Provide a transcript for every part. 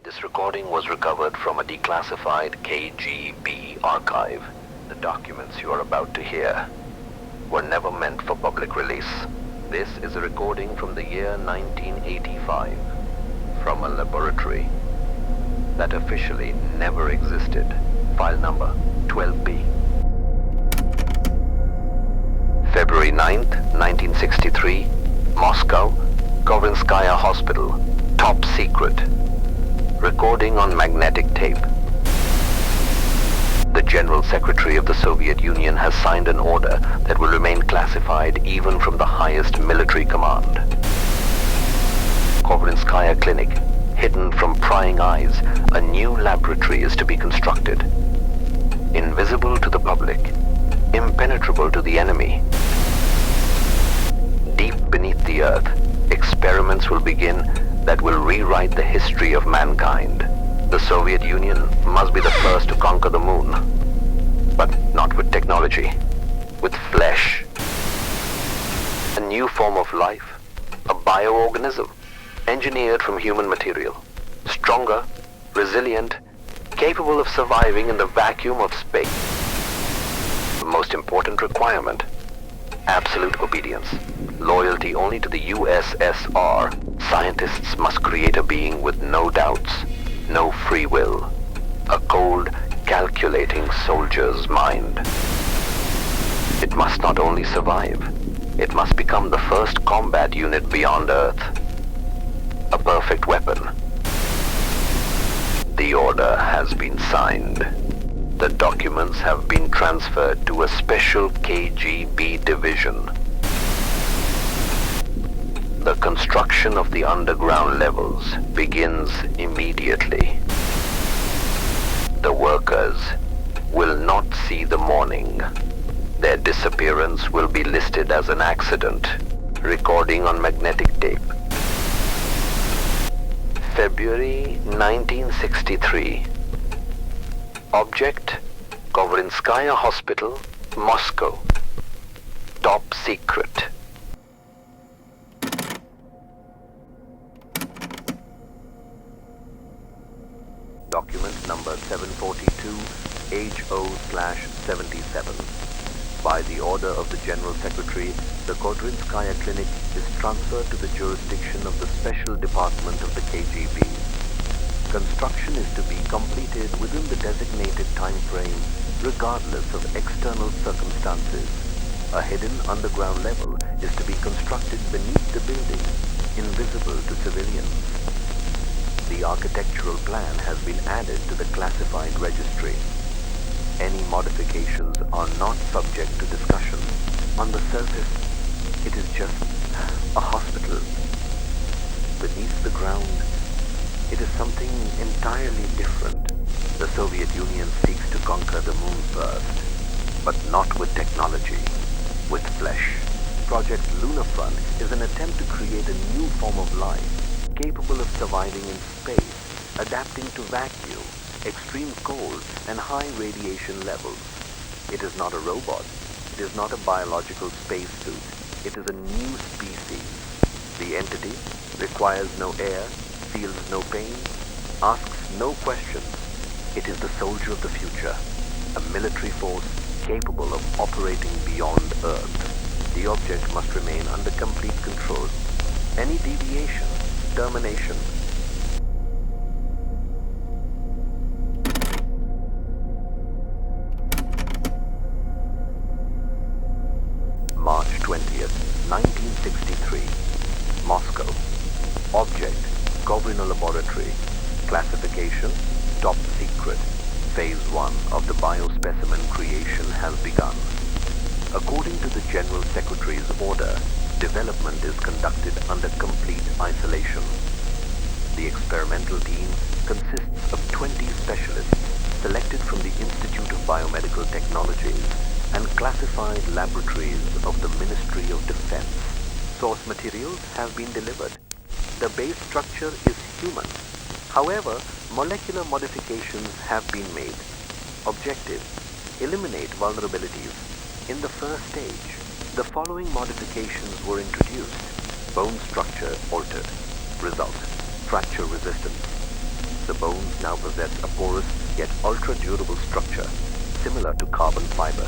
This recording was recovered from a declassified KGB archive. The documents you are about to hear were never meant for public release. This is a recording from the year 1985, from a laboratory that officially never existed. File number 12B. February 9th, 1963, Moscow, Kovrinskaya Hospital, top secret. Recording on magnetic tape. The General Secretary of the Soviet Union has signed an order that will remain classified even from the highest military command. Kovrinskaya Clinic, hidden from prying eyes, a new laboratory is to be constructed. Invisible to the public, impenetrable to the enemy. Deep beneath the earth, experiments will begin that will rewrite the history of mankind. The Soviet Union must be the first to conquer the moon. But not with technology, with flesh. A new form of life, a bioorganism, engineered from human material. Stronger, resilient, capable of surviving in the vacuum of space. The most important requirement: absolute obedience. Loyalty only to the USSR. Scientists must create a being with no doubts, no free will. A cold, calculating soldier's mind. It must not only survive, it must become the first combat unit beyond Earth. A perfect weapon. The order has been signed. The documents have been transferred to a special KGB division. The construction of the underground levels begins immediately. The workers will not see the morning. Their disappearance will be listed as an accident. Recording on magnetic tape. February 1963. Object: Kovrinskaya Hospital, Moscow. Top secret. Document number 742, HO/77. By the order of the General Secretary, the Kovrinskaya Clinic is transferred to the jurisdiction of the Special Department of the KGB. Construction is to be completed within the designated time frame, regardless of external circumstances. A hidden underground level is to be constructed beneath the building, invisible to civilians. The architectural plan has been added to the classified registry. Any modifications are not subject to discussion. On the surface, it is just a hospital. Beneath the ground, it is something entirely different. The Soviet Union seeks to conquer the moon first, but not with technology, with flesh. Project Lunar Front is an attempt to create a new form of life, capable of surviving in space, adapting to vacuum, extreme cold, and high radiation levels. It is not a robot. It is not a biological spacesuit. It is a new species. The entity requires no air, feels no pain, asks no questions. It is the soldier of the future, a military force capable of operating beyond Earth. The object must remain under complete control. Any deviation, termination. March 20th, 1963. Moscow. Object: Kovrino Laboratory. Classification: top secret. Phase 1 of the biospecimen creation has begun. According to the General Secretary's order, development is conducted under complete isolation. The experimental team consists of 20 specialists selected from the Institute of Biomedical Technologies and classified laboratories of the Ministry of Defense. Source materials have been delivered. The base structure is human. However, molecular modifications have been made. Objective: eliminate vulnerabilities. In the first stage, the following modifications were introduced. Bone structure altered. Result: fracture resistance. The bones now possess a porous yet ultra-durable structure, similar to carbon fiber.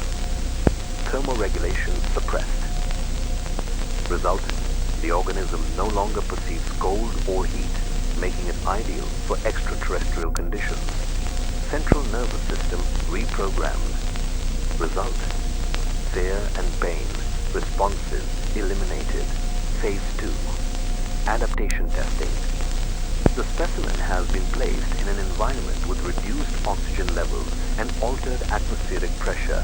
Thermoregulation suppressed. Result: the organism no longer perceives cold or heat, making it ideal for extraterrestrial conditions. Central nervous system reprogrammed. Result: fear and pain responses eliminated. Phase 2. Adaptation testing. The specimen has been placed in an environment with reduced oxygen levels and altered atmospheric pressure.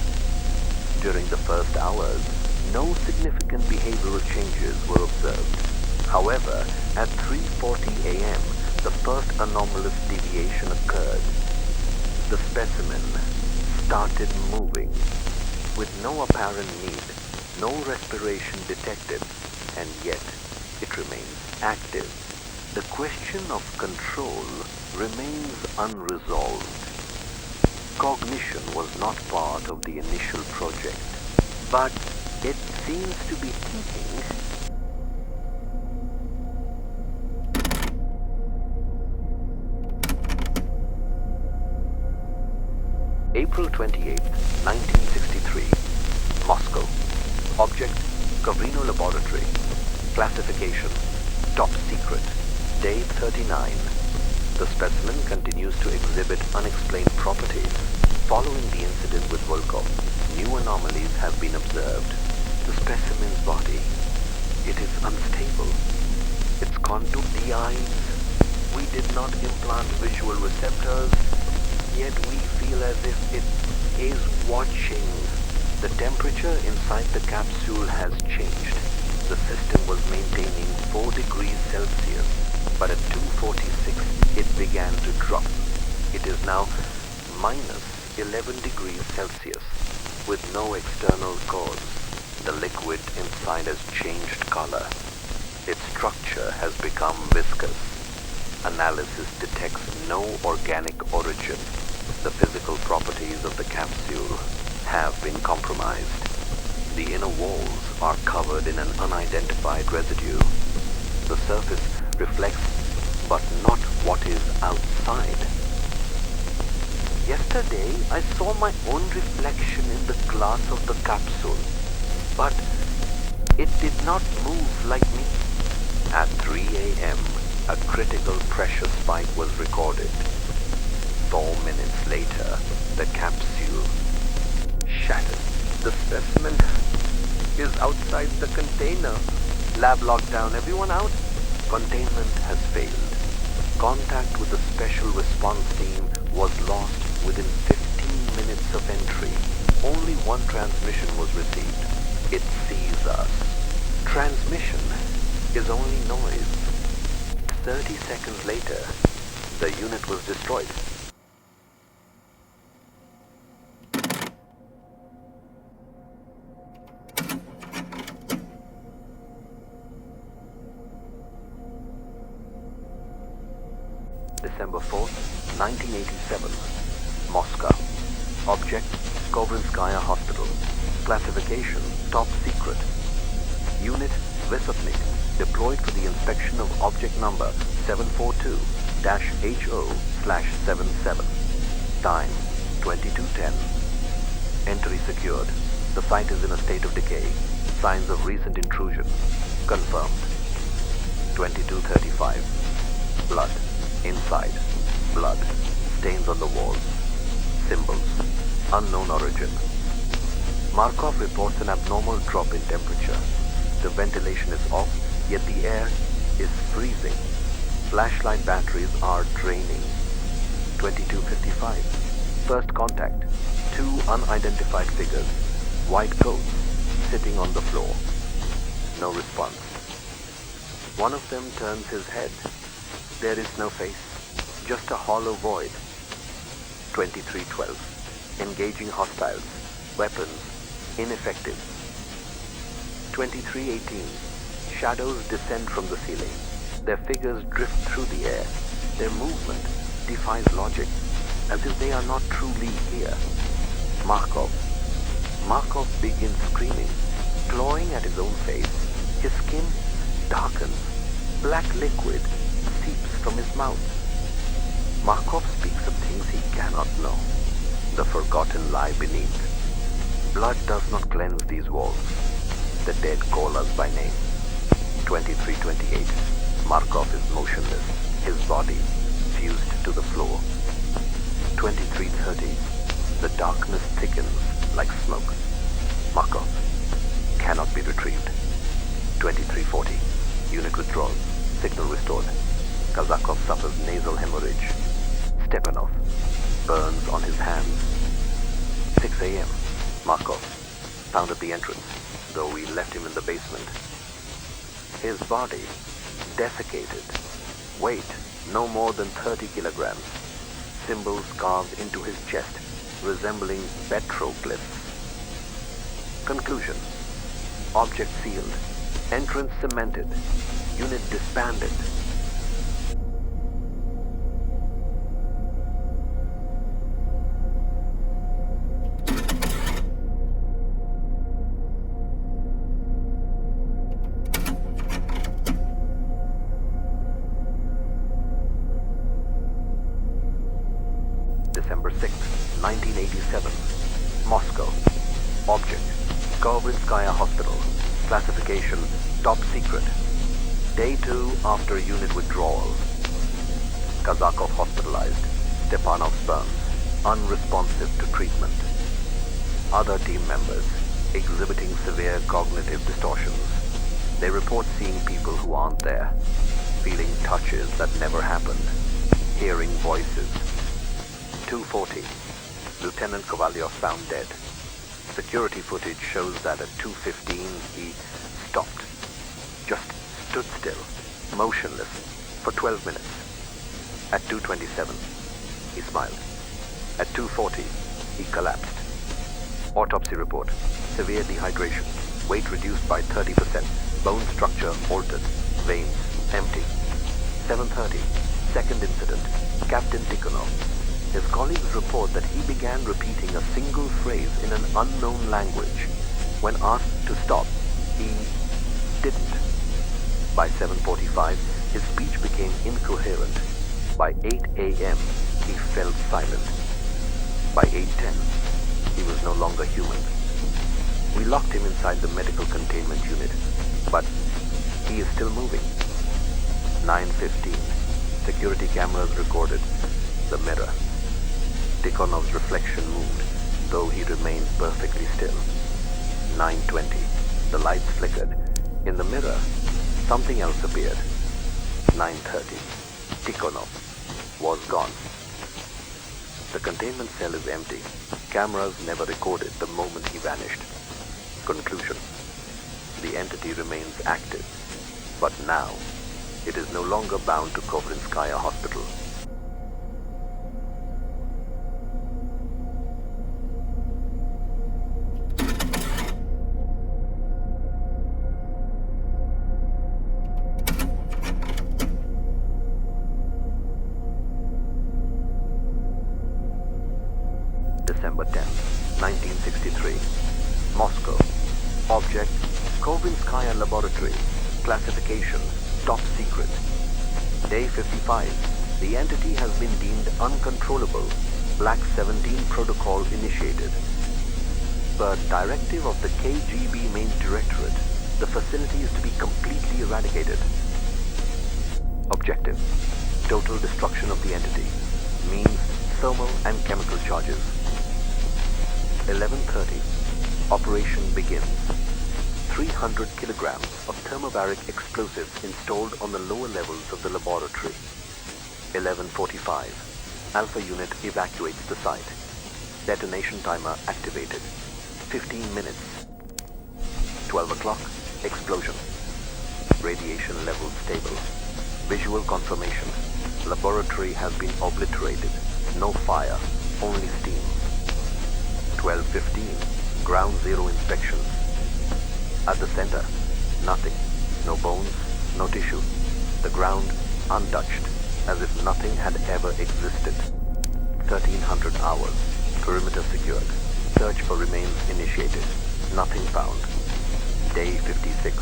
During the first hours, no significant behavioral changes were observed. However, at 3:40 a.m., the first anomalous deviation occurred. The specimen started moving. With no apparent need, no respiration detected, and yet it remains active. The question of control remains unresolved. Cognition was not part of the initial project, but it seems to be thinking. April 28, 1963, Moscow. Object: Kovrino Laboratory. Classification: Top Secret. Day 39. The specimen continues to exhibit unexplained properties. Following the incident with Volkov, new anomalies have been observed. The specimen's body, it is unstable. Its contour, the eyes. We did not implant visual receptors, yet we feel as if it is watching. The temperature inside the capsule has changed. The system was maintaining 4 degrees Celsius, but at 2:46 it began to drop. It is now minus 11 degrees Celsius, with no external cause. The liquid inside has changed color. Its structure has become viscous. Analysis detects no organic origin. The physical properties of the capsule have been compromised. The inner walls are covered in an unidentified residue. The surface reflects, but not what is outside. Yesterday, I saw my own reflection in the glass of the capsule, but it did not move like me. At 3 a.m., a critical pressure spike was recorded. 4 minutes later, the capsule shattered. The specimen is outside the container. Lab lockdown. Everyone out? Containment has failed. Contact with the special response team was lost within 15 minutes of entry. Only one transmission was received. It sees us. Transmission is only noise. 30 seconds later, the unit was destroyed. December 4th, 1987, Moscow. Object: Kovrinskaya Hospital. Classification: Top Secret. Unit: Vesopnik, deployed for the inspection of object number 742-HO/77. Time: 22:10. Entry secured. The site is in a state of decay. Signs of recent intrusion. Confirmed. 22:35. Blood. Inside. Blood. Stains on the walls. Symbols. Unknown origin. Markov reports an abnormal drop in temperature. The ventilation is off, yet the air is freezing. Flashlight batteries are draining. 22:55. First contact. 2 unidentified figures. White coats. Sitting on the floor. No response. One of them turns his head. There is no face, just a hollow void. 23:12. Engaging hostiles. Weapons ineffective. 23:18. Shadows descend from the ceiling. Their figures drift through the air. Their movement defies logic, as if they are not truly here. Markov begins screaming, clawing at his own face. His skin darkens. Black liquid seeps from his mouth. Markov speaks of things he cannot know. The forgotten lie beneath. Blood does not cleanse these walls. The dead call us by name. 2328. Markov is motionless, his body fused to the floor. 2330. The darkness thickens like smoke. Markov cannot be retrieved. 2340. Unit withdraws. Signal restored. Kazakov suffers nasal hemorrhage. Stepanov burns on his hands. 6 a.m. Markov found at the entrance, though we left him in the basement. His body desiccated. Weight no more than 30 kilograms. Symbols carved into his chest, resembling petroglyphs. Conclusion. Object sealed. Entrance cemented. Unit disbanded. December 6, 1987. Moscow. Object. Kovrinskaya Hospital. Classification top secret. Day 2 after unit withdrawal. Kazakov hospitalized. Stepanov's burns. Unresponsive to treatment. Other team members exhibiting severe cognitive distortions. They report seeing people who aren't there. Feeling touches that never happened. Hearing voices. 2:40. Lieutenant Kovalyov found dead. Security footage shows that at 2:15 he stopped. Just stood still, motionless, for 12 minutes. At 2:27, he smiled. At 2:40, he collapsed. Autopsy report. Severe dehydration. Weight reduced by 30%. Bone structure altered. Veins empty. 7:30. Second incident. Captain Tikhonov. His colleagues report that he began repeating a single phrase in an unknown language. When asked to stop, he didn't. By 7:45, his speech became incoherent. By 8 a.m., he fell silent. By 8:10, he was no longer human. We locked him inside the medical containment unit, but he is still moving. 9:15, security cameras recorded the mirror. Tikhonov's reflection moved, though he remained perfectly still. 9:20. The lights flickered. In the mirror, something else appeared. 9:30. Tikhonov was gone. The containment cell is empty. Cameras never recorded the moment he vanished. Conclusion. The entity remains active, but now it is no longer bound to Kovrinskaya Hospital. December 10, 1963. Moscow. Object, Kovrinskaya Laboratory. Classification, top secret. Day 55. The entity has been deemed uncontrollable. Black 17 protocol initiated. Per directive of the KGB main directorate, the facility is to be completely eradicated. Objective, total destruction of the entity. Means thermal and chemical charges. 11:30. Operation begins. 300 kilograms of thermobaric explosives installed on the lower levels of the laboratory. 11:45. Alpha unit evacuates the site. Detonation timer activated. 15 minutes. 12 o'clock. Explosion. Radiation level stable. Visual confirmation. Laboratory has been obliterated. No fire, only steam. 12:15. Ground zero inspection. At the center, nothing. No bones, no tissue. The ground untouched, as if nothing had ever existed. 1300 hours. Perimeter secured. Search for remains initiated. Nothing found. Day 56.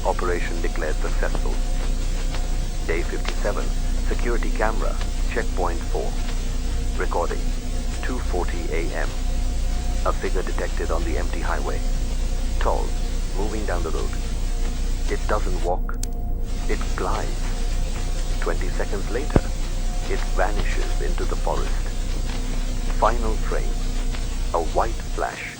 Operation declared successful. Day 57. Security camera Checkpoint 4. Recording. 2:40 a.m. A figure detected on the empty highway. Tall, moving down the road. It doesn't walk. It glides. 20 seconds later, it vanishes into the forest. Final frame. A white flash.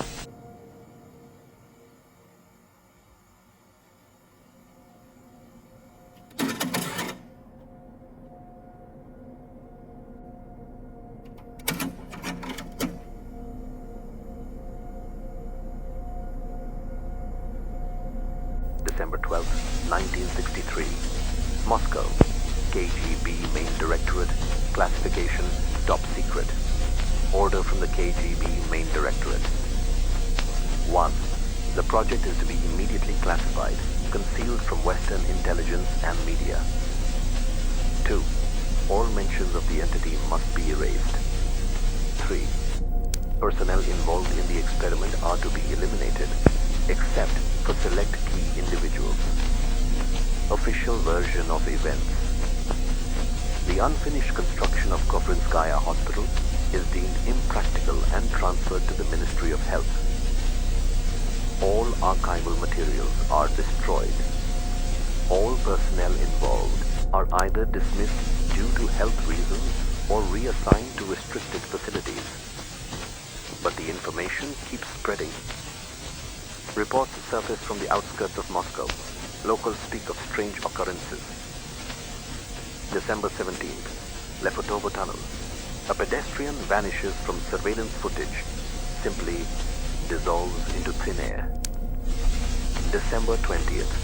December 12, 1963. Moscow. KGB Main Directorate. Classification Top Secret. Order from the KGB Main Directorate. 1. The project is to be immediately classified, concealed from Western intelligence and media. 2. All mentions of the entity must be erased. 3. Personnel involved in the experiment are to be eliminated, except for select key individuals. Official version of events. The unfinished construction of Koprinskaya Hospital is deemed impractical and transferred to the Ministry of Health. All archival materials are destroyed. All personnel involved are either dismissed due to health reasons or reassigned to restricted facilities. But the information keeps spreading. Reports surface from the outskirts of Moscow. Locals speak of strange occurrences. December 17th, Lefortovo Tunnel. A pedestrian vanishes from surveillance footage, simply dissolves into thin air. December 20th,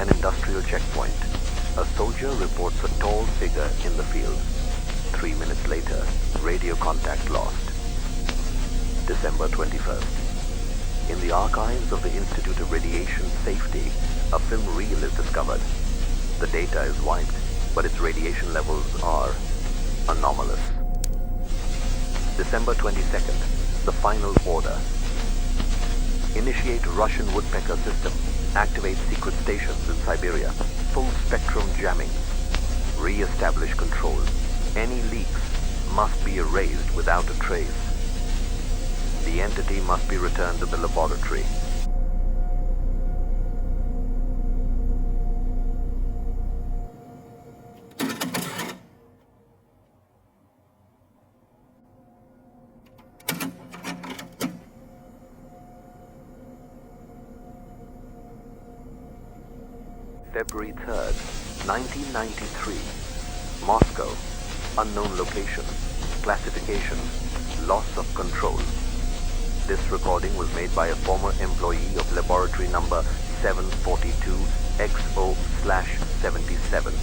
an industrial checkpoint. A soldier reports a tall figure in the field. 3 minutes later, radio contact lost. December 21st. In the archives of the Institute of Radiation Safety, a film reel is discovered. The data is wiped, but its radiation levels are anomalous. December 22nd, the final order. Initiate Russian woodpecker system. Activate secret stations in Siberia. Full spectrum jamming. Re-establish control. Any leaks must be erased without a trace. The entity must be returned to the laboratory. February 3rd, 1993. Moscow. Unknown location. Classification. Loss of control. This recording was made by a former employee of laboratory number 742XO/77.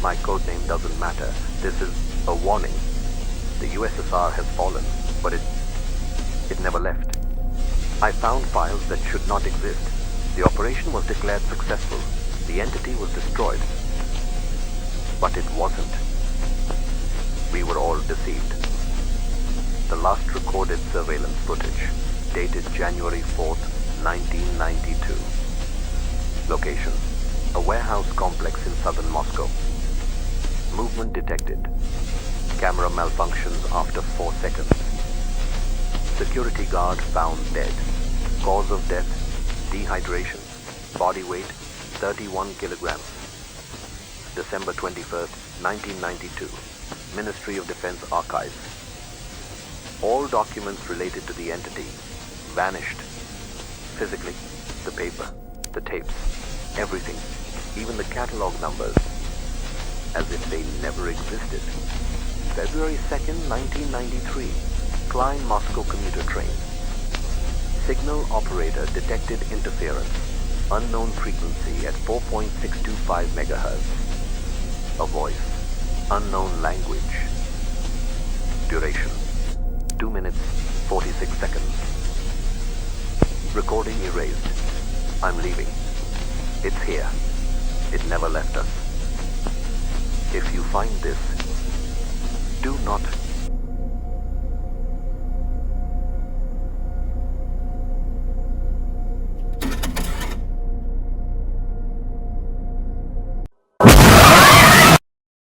My codename doesn't matter. This is a warning. The USSR has fallen, but it never left. I found files that should not exist. The operation was declared successful. The entity was destroyed. But it wasn't. We were all deceived. The last recorded surveillance footage, dated January 4th, 1992. Location: a warehouse complex in southern Moscow. Movement detected. Camera malfunctions after 4 seconds. Security guard found dead. Cause of death: dehydration. Body weight: 31 kilograms. December 21st, 1992. Ministry of Defense Archives. All documents related to the entity vanished. Physically, the paper, the tapes, everything, even the catalog numbers, as if they never existed. February 2nd, 1993. Klein Moscow commuter train. Signal operator detected interference. Unknown frequency at 4.625 megahertz. A voice. Unknown language. Duration: 2 minutes, 46 seconds. Recording erased. I'm leaving. It's here. It never left us. If you find this, do not